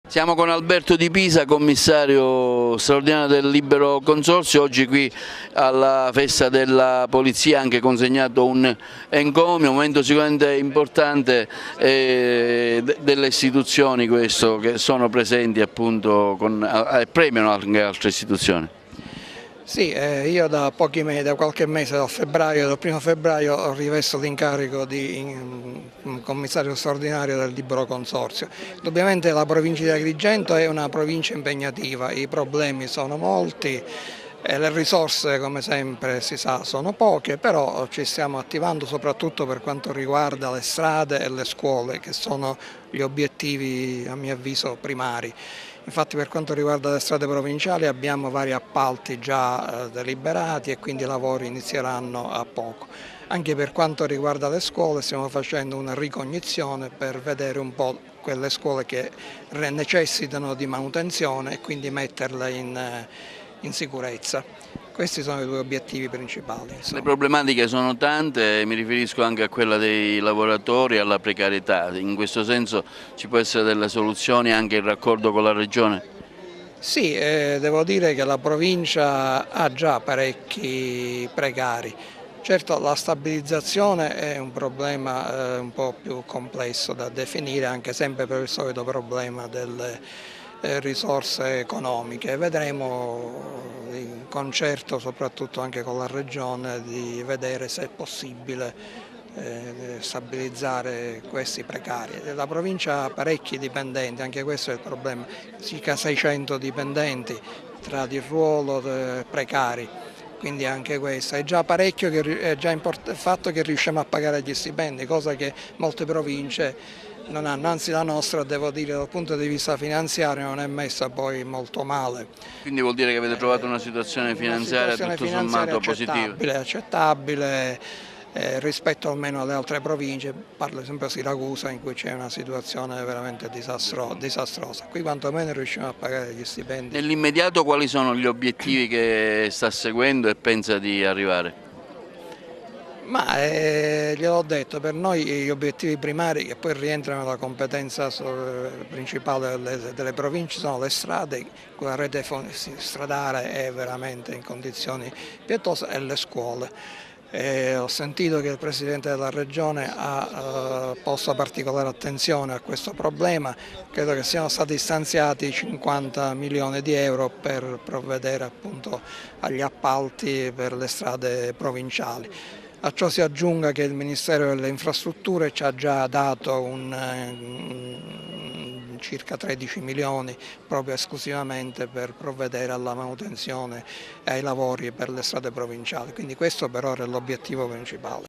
Siamo con Alberto Di Pisa, commissario straordinario del Libero Consorzio. Oggi qui alla festa della Polizia ha anche consegnato un encomio, un momento sicuramente importante delle istituzioni questo, che sono presenti appunto e premiano anche altre istituzioni. Sì, io da qualche mese, dal 1° febbraio, ho rivesto l'incarico di commissario straordinario del Libero Consorzio. Ovviamente la provincia di Agrigento è una provincia impegnativa, i problemi sono molti, le risorse come sempre si sa sono poche, però ci stiamo attivando soprattutto per quanto riguarda le strade e le scuole, che sono gli obiettivi a mio avviso primari. Infatti per quanto riguarda le strade provinciali abbiamo vari appalti già deliberati e quindi i lavori inizieranno a poco. Anche per quanto riguarda le scuole stiamo facendo una ricognizione per vedere un po' quelle scuole che necessitano di manutenzione e quindi metterle in sicurezza. Questi sono i due obiettivi principali. Le problematiche sono tante, mi riferisco anche a quella dei lavoratori e alla precarietà. In questo senso ci può essere delle soluzioni anche in raccordo con la Regione? Sì, devo dire che la provincia ha già parecchi precari. Certo, la stabilizzazione è un problema un po' più complesso da definire, anche sempre per il solito problema delle risorse economiche. Vedremo in concerto soprattutto anche con la Regione di vedere se è possibile stabilizzare questi precari. La provincia ha parecchi dipendenti, anche questo è il problema, circa 600 dipendenti tra di ruolo precari. Quindi anche questo è già parecchio, è già il fatto che riusciamo a pagare gli stipendi, cosa che molte province non hanno, anzi la nostra, devo dire, dal punto di vista finanziario non è messa poi molto male. Quindi vuol dire che avete trovato una situazione finanziaria tutto sommato positiva? Accettabile rispetto almeno alle altre province, parlo sempre di Siracusa in cui c'è una situazione veramente disastrosa. Qui quantomeno riusciamo a pagare gli stipendi. Nell'immediato quali sono gli obiettivi che sta seguendo e pensa di arrivare? Ma gliel'ho detto, per noi gli obiettivi primari che poi rientrano nella competenza principale delle province sono le strade, la rete stradale è veramente in condizioni pietose, e le scuole. Ho sentito che il Presidente della Regione ha posto particolare attenzione a questo problema, credo che siano stati stanziati 50 milioni di euro per provvedere appunto agli appalti per le strade provinciali. A ciò si aggiunga che il Ministero delle Infrastrutture ci ha già dato circa 13 milioni proprio esclusivamente per provvedere alla manutenzione e ai lavori per le strade provinciali, quindi questo per ora è l'obiettivo principale.